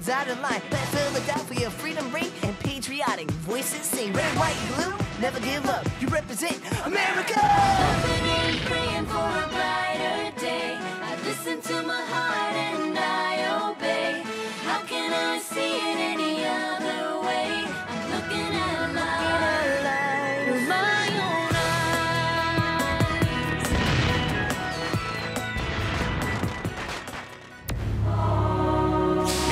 Hessians out of line. Let Philadelphia freedom ring and patriotic voices sing. Red, white, blue, never give up. You represent America. Hoping and praying for a brighter day. I listen to my heart and I obey. How can I see it any other way? I'm looking at life with my own eyes.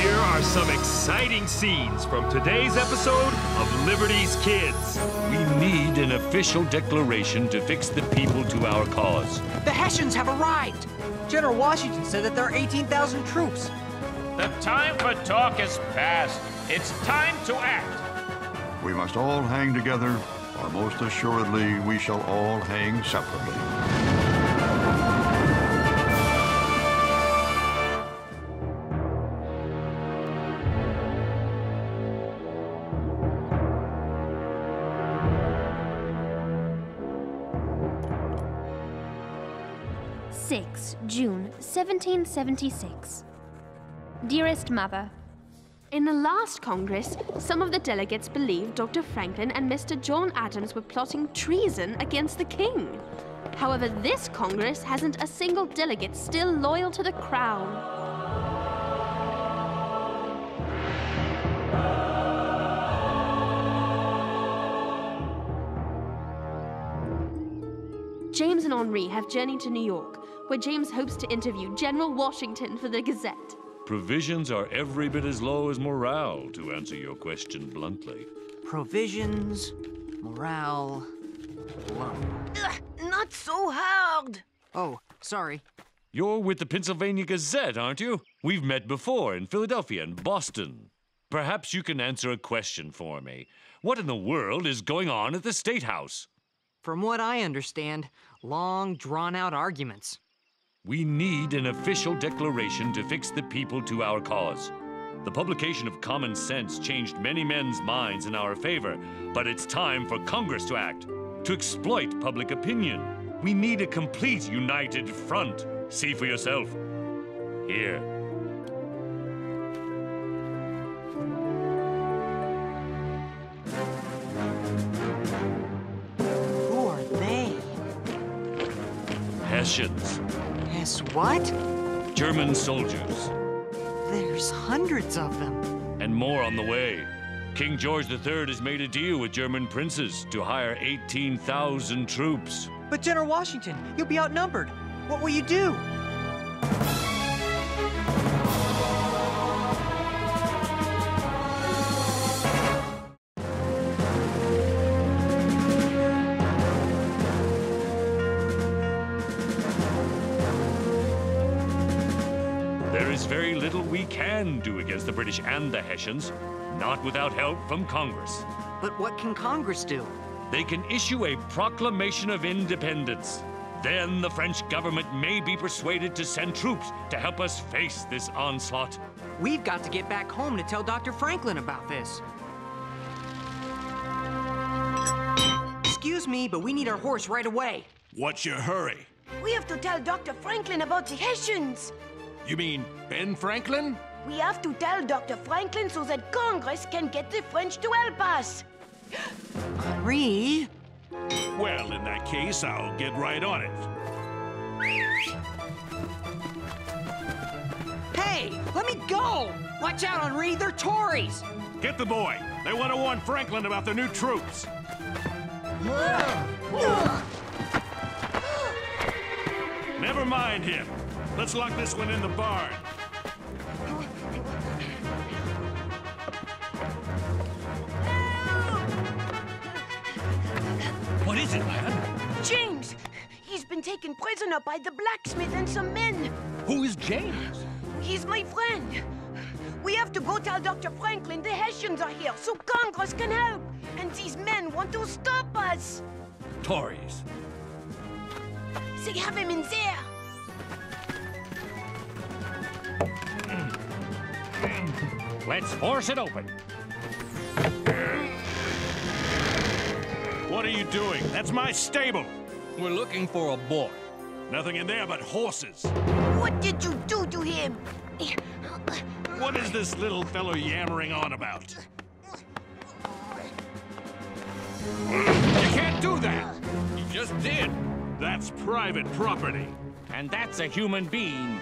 Here are some exciting scenes from today's episode of Liberty's Kids. We need an official declaration to fix the people to our cause. The Hessians have arrived! General Washington said that there are 18,000 troops. The time for talk is past. It's time to act. We must all hang together, or most assuredly we shall all hang separately. June 1776. Dearest Mother, in the last Congress, some of the delegates believed Dr. Franklin and Mr. John Adams were plotting treason against the king. However, this Congress hasn't a single delegate still loyal to the crown. James and Henri have journeyed to New York, where James hopes to interview General Washington for the Gazette. Provisions are every bit as low as morale, to answer your question bluntly. Provisions, morale, low. Not so hard. Oh, sorry. You're with the Pennsylvania Gazette, aren't you? We've met before in Philadelphia and Boston. Perhaps you can answer a question for me. What in the world is going on at the State House? From what I understand, long, drawn-out arguments. We need an official declaration to fix the people to our cause. The publication of Common Sense changed many men's minds in our favor, but it's time for Congress to act, to exploit public opinion. We need a complete united front. See for yourself. Here. Who are they? Hessians. Hess what? German soldiers. There's hundreds of them. And more on the way. King George III has made a deal with German princes to hire 18,000 troops. But General Washington, you'll be outnumbered. What will you do? There is very little we can do against the British and the Hessians, not without help from Congress. But what can Congress do? They can issue a proclamation of independence. Then the French government may be persuaded to send troops to help us face this onslaught. We've got to get back home to tell Dr. Franklin about this. Excuse me, but we need our horse right away. What's your hurry? We have to tell Dr. Franklin about the Hessians. You mean Ben Franklin? We have to tell Dr. Franklin so that Congress can get the French to help us. Henri? Well, in that case, I'll get right on it. Hey, let me go! Watch out, Henri, they're Tories! Get the boy. They want to warn Franklin about the new troops. Never mind him. Let's lock this one in the barn. What is it, lad? James! He's been taken prisoner by the blacksmith and some men. Who is James? He's my friend. We have to go tell Dr. Franklin the Hessians are here so Congress can help. And these men want to stop us. Tories. They have him in there. Let's force it open. What are you doing? That's my stable. We're looking for a boy. Nothing in there but horses. What did you do to him? What What is this little fellow yammering on about? You can't do that! You just did. That's private property. And that's a human being.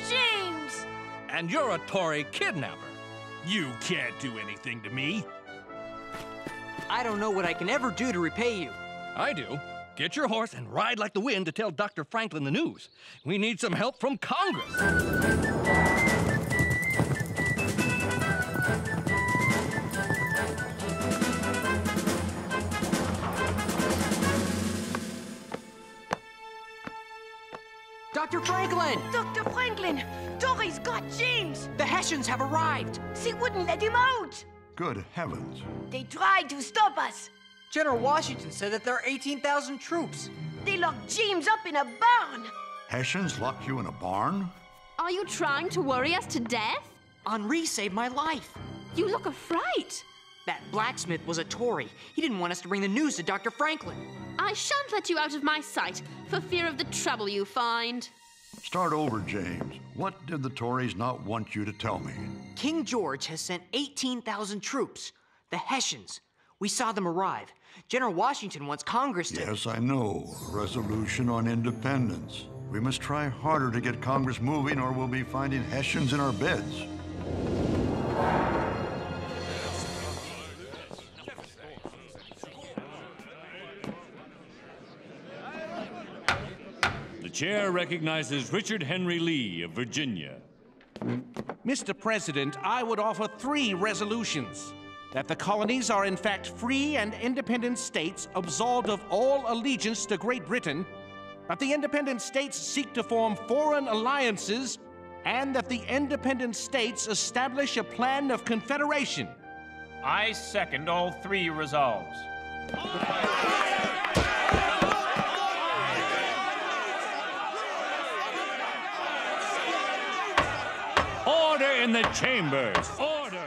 James! And you're a Tory kidnapper. You can't do anything to me. I don't know what I can ever do to repay you. I do. Get your horse and ride like the wind to tell Dr. Franklin the news. We need some help from Congress. Dr. Franklin! Dr. Franklin! Tories got James! The Hessians have arrived! They wouldn't let him out! Good heavens. They tried to stop us. General Washington said that there are 18,000 troops. They locked James up in a barn. Hessians locked you in a barn? Are you trying to worry us to death? Henri saved my life. You look afraid. That blacksmith was a Tory. He didn't want us to bring the news to Dr. Franklin. I shan't let you out of my sight for fear of the trouble you find. Start over, James. What did the Tories not want you to tell me? King George has sent 18,000 troops. The Hessians. We saw them arrive. General Washington wants Congress to... Yes, I know. A resolution on independence. We must try harder to get Congress moving or we'll be finding Hessians in our beds. The chair recognizes Richard Henry Lee of Virginia. Mr. President, I would offer 3 resolutions. That the colonies are in fact free and independent states absolved of all allegiance to Great Britain, that the independent states seek to form foreign alliances, and that the independent states establish a plan of confederation. I second all 3 resolves. Order in the chambers! Order!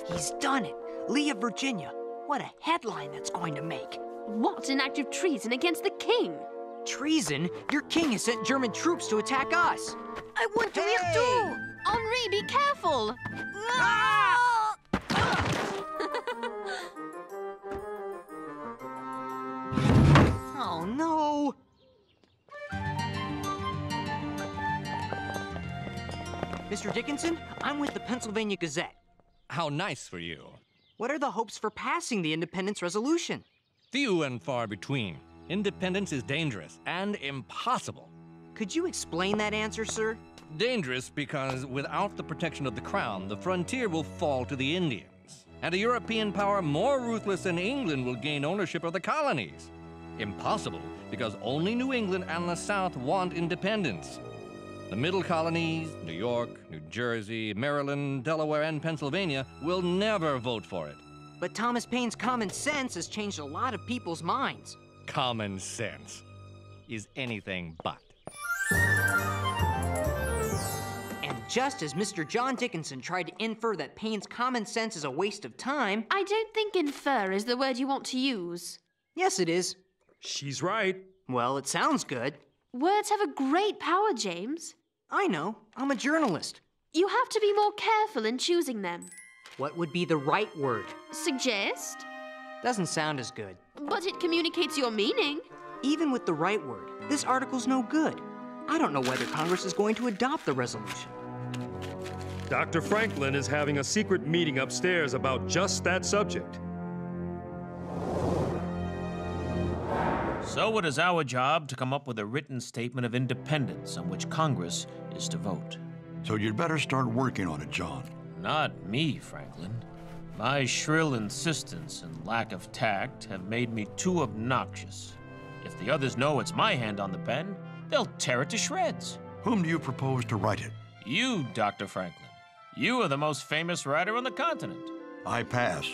He's done it. Lee of Virginia. What a headline that's going to make. What an act of treason against the king! Treason? Your king has sent German troops to attack us. I want to hear too. Henri, be careful! Ah! Oh, no. Mr. Dickinson, I'm with the Pennsylvania Gazette. How nice for you. What are the hopes for passing the independence resolution? Few and far between. Independence is dangerous and impossible. Could you explain that answer, sir? Dangerous because without the protection of the crown, the frontier will fall to the Indians. And a European power more ruthless than England will gain ownership of the colonies. Impossible because only New England and the South want independence. The middle colonies, New York, New Jersey, Maryland, Delaware, and Pennsylvania will never vote for it. But Thomas Paine's common sense has changed a lot of people's minds. Common sense is anything but. And just as Mr. John Dickinson tried to infer that Paine's common sense is a waste of time... I don't think infer is the word you want to use. Yes, it is. She's right. Well, it sounds good. Words have a great power, James. I know. I'm a journalist. You have to be more careful in choosing them. What would be the right word? Suggest? Doesn't sound as good. But it communicates your meaning. Even with the right word, this article's no good. I don't know whether Congress is going to adopt the resolution. Dr. Franklin is having a secret meeting upstairs about just that subject. So it is our job to come up with a written statement of independence on which Congress is to vote. So you'd better start working on it, John. Not me, Franklin. My shrill insistence and lack of tact have made me too obnoxious. If the others know it's my hand on the pen, they'll tear it to shreds. Whom do you propose to write it? You, Dr. Franklin. You are the most famous writer on the continent. I pass.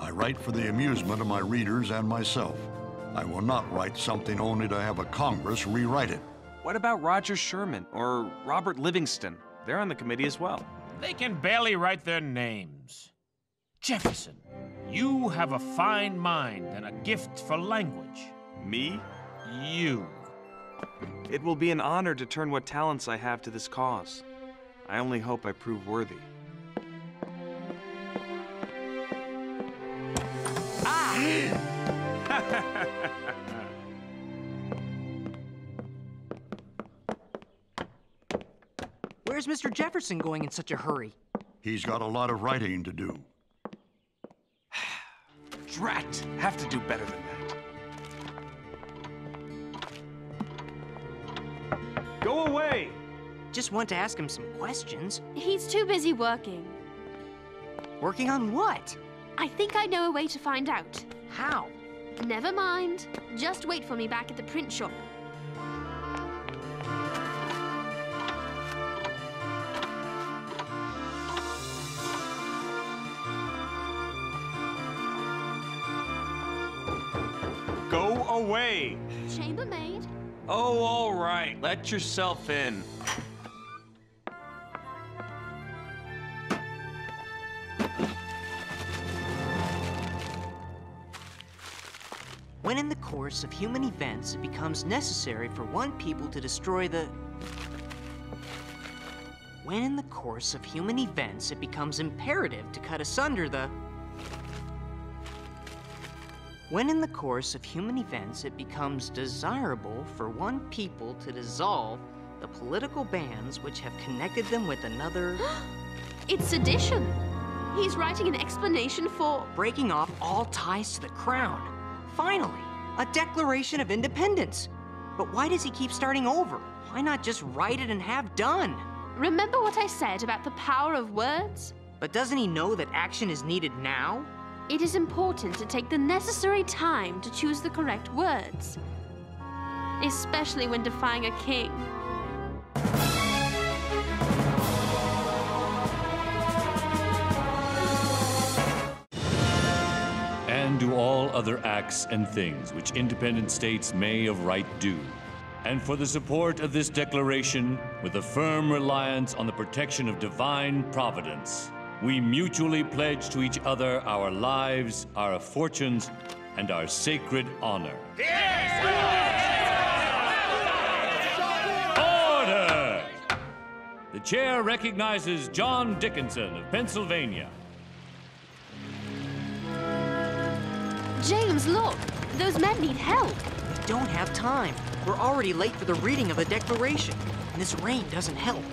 I write for the amusement of my readers and myself. I will not write something only to have a Congress rewrite it. What about Roger Sherman or Robert Livingston? They're on the committee as well. They can barely write their names. Jefferson, you have a fine mind and a gift for language. Me? You. It will be an honor to turn what talents I have to this cause. I only hope I prove worthy. Where's Mr. Jefferson going in such a hurry? He's got a lot of writing to do. Drat! Have to do better than that. Go away! Just want to ask him some questions. He's too busy working. Working on what? I think I know a way to find out. How? Never mind. Just wait for me back at the print shop. Go away! Chambermaid? Oh, all right. Let yourself in. When in the course of human events it becomes necessary for one people to destroy the... When in the course of human events it becomes imperative to cut asunder the... When in the course of human events it becomes desirable for one people to dissolve the political bands which have connected them with another... It's sedition. He's writing an explanation for... breaking off all ties to the crown. Finally, a Declaration of Independence. But why does he keep starting over? Why not just write it and have done? Remember what I said about the power of words? But doesn't he know that action is needed now? It is important to take the necessary time to choose the correct words, especially when defying a king. And do all other acts and things which independent states may of right do. And for the support of this declaration, with a firm reliance on the protection of divine providence, we mutually pledge to each other our lives, our fortunes, and our sacred honor. Order! The chair recognizes John Dickinson of Pennsylvania. James, look! Those men need help! We don't have time. We're already late for the reading of the Declaration, and this rain doesn't help.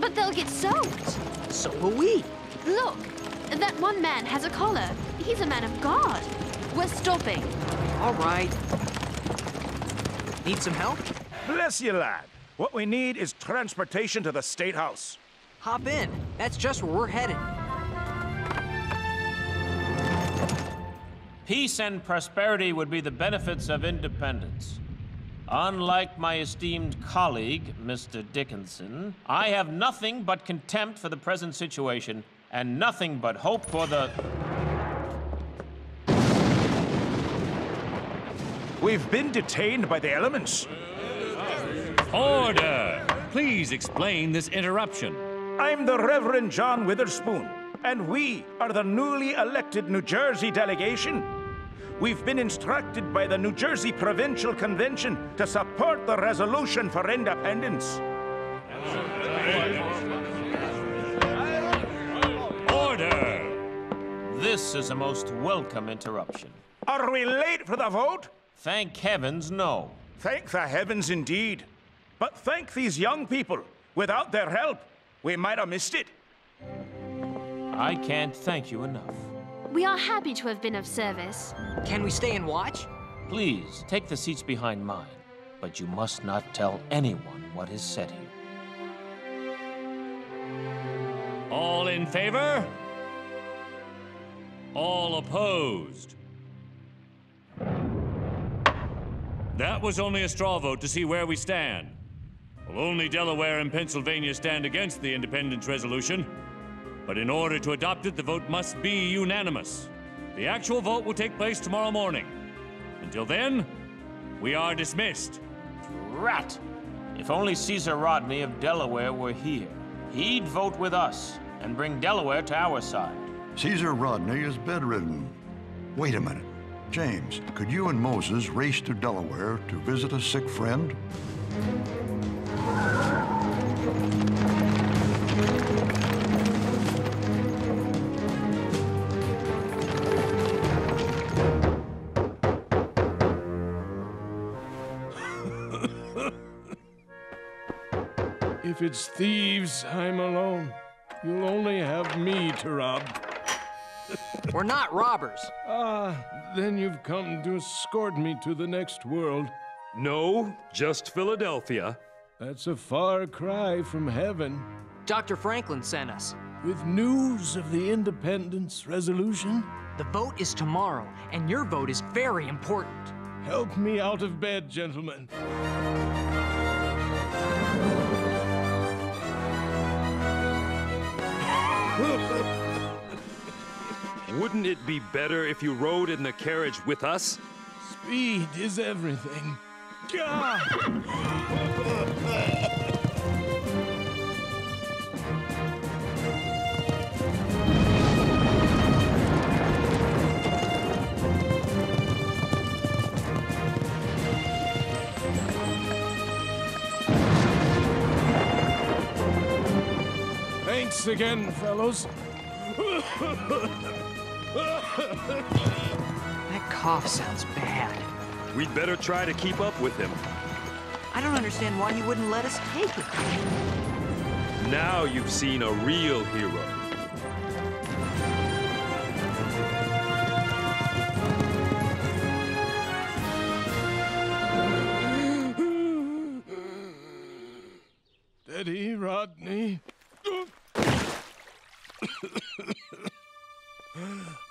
But they'll get soaked! So will we. Look! That one man has a collar. He's a man of God. We're stopping. All right. Need some help? Bless you, lad. What we need is transportation to the State House. Hop in. That's just where we're headed. Peace and prosperity would be the benefits of independence. Unlike my esteemed colleague, Mr. Dickinson, I have nothing but contempt for the present situation and nothing but hope for the... We've been detained by the elements. Order! Please explain this interruption. I'm the Reverend John Witherspoon, and we are the newly elected New Jersey delegation. We've been instructed by the New Jersey Provincial Convention to support the resolution for independence. Order! This is a most welcome interruption. Are we late for the vote? Thank heavens, no. Thank the heavens indeed. But thank these young people. Without their help, we might have missed it. I can't thank you enough. We are happy to have been of service. Can we stay and watch? Please, take the seats behind mine. But you must not tell anyone what is said here. All in favor? All opposed? That was only a straw vote to see where we stand. Well, only Delaware and Pennsylvania stand against the independence resolution. But in order to adopt it, the vote must be unanimous. The actual vote will take place tomorrow morning. Until then, we are dismissed. Rat! If only Caesar Rodney of Delaware were here. He'd vote with us and bring Delaware to our side. Caesar Rodney is bedridden. Wait a minute. James, could you and Moses race to Delaware to visit a sick friend? If it's thieves, I'm alone. You'll only have me to rob. We're not robbers. Then you've come to escort me to the next world. No, just Philadelphia. That's a far cry from heaven. Dr. Franklin sent us. With news of the independence resolution? The vote is tomorrow, and your vote is very important. Help me out of bed, gentlemen. Wouldn't it be better if you rode in the carriage with us? Speed is everything. Gah! Thanks again, fellows. That cough sounds bad. We'd better try to keep up with him. I don't understand why he wouldn't let us take it. Now you've seen a real hero. Steady, Rodney.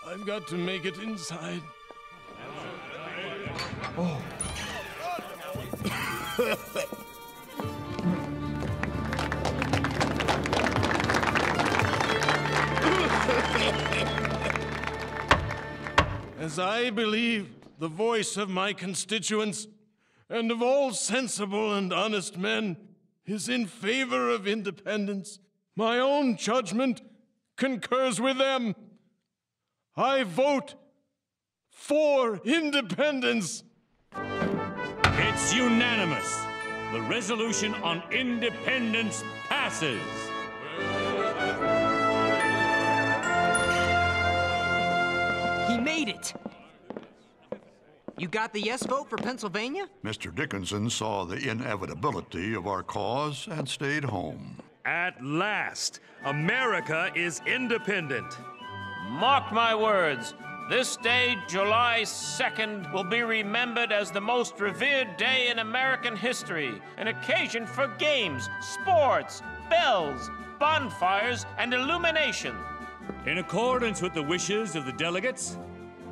I've got to make it inside. Oh. As I believe the voice of my constituents and of all sensible and honest men is in favor of independence, my own judgment concurs with them. I vote for independence. It's unanimous. The resolution on independence passes. He made it. You got the yes vote for Pennsylvania? Mr. Dickinson saw the inevitability of our cause and stayed home. At last, America is independent. Mark my words, this day, July 2nd, will be remembered as the most revered day in American history, an occasion for games, sports, bells, bonfires, and illumination. In accordance with the wishes of the delegates,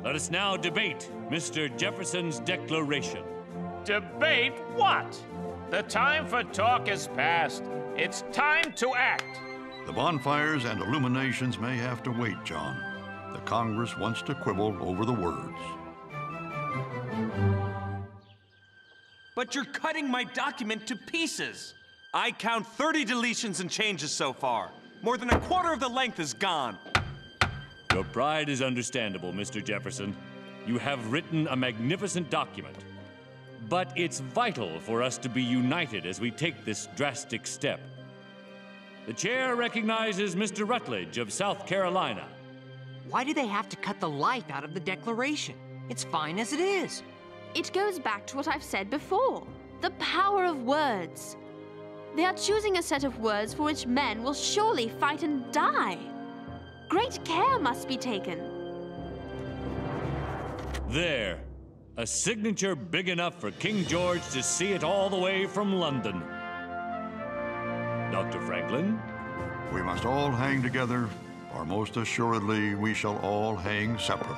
let us now debate Mr. Jefferson's declaration. Debate what? The time for talk is past. It's time to act. The bonfires and illuminations may have to wait, John. The Congress wants to quibble over the words. But you're cutting my document to pieces. I count 30 deletions and changes so far. More than a quarter of the length is gone. Your pride is understandable, Mr. Jefferson. You have written a magnificent document. But it's vital for us to be united as we take this drastic step. The chair recognizes Mr. Rutledge of South Carolina. Why do they have to cut the life out of the Declaration? It's fine as it is. It goes back to what I've said before. The power of words. They are choosing a set of words for which men will surely fight and die. Great care must be taken. There. A signature big enough for King George to see it all the way from London. Dr. Franklin? We must all hang together, or most assuredly we shall all hang separately.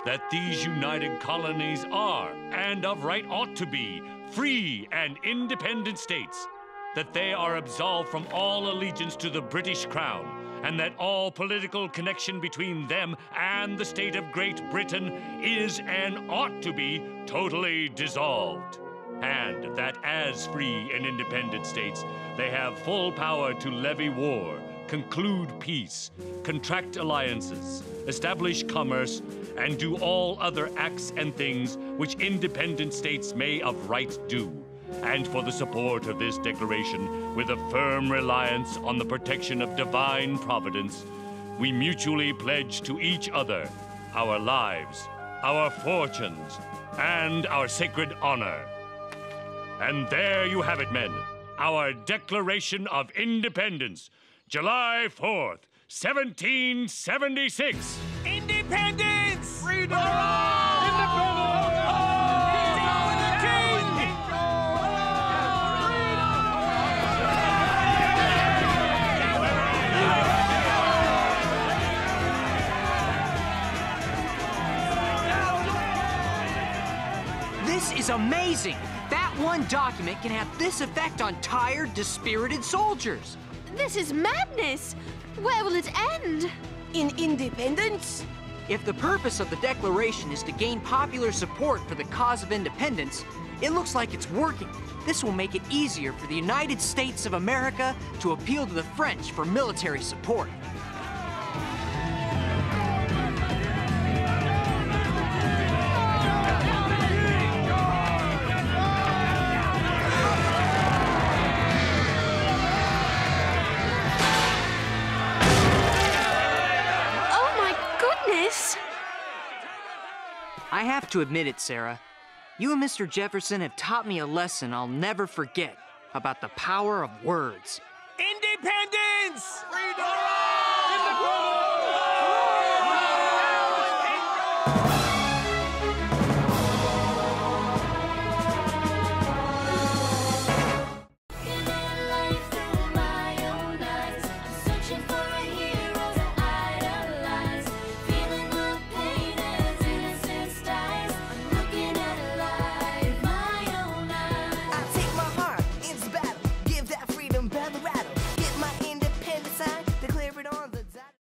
That these united colonies are, and of right ought to be, free and independent states, that they are absolved from all allegiance to the British Crown, and that all political connection between them and the state of Great Britain is and ought to be totally dissolved, and that as free and independent states, they have full power to levy war, conclude peace, contract alliances, establish commerce, and do all other acts and things which independent states may of right do, and for the support of this declaration, with a firm reliance on the protection of divine providence, we mutually pledge to each other our lives, our fortunes, and our sacred honor. And there you have it, men. Our Declaration of Independence, July 4th, 1776. Independence! Freedom! This is amazing! That one document can have this effect on tired, dispirited soldiers. This is madness! Where will it end? In independence? If the purpose of the Declaration is to gain popular support for the cause of independence, it looks like it's working. This will make it easier for the United States of America to appeal to the French for military support. I have to admit it, Sarah. You and Mr. Jefferson have taught me a lesson I'll never forget about the power of words. Independence! Freedom!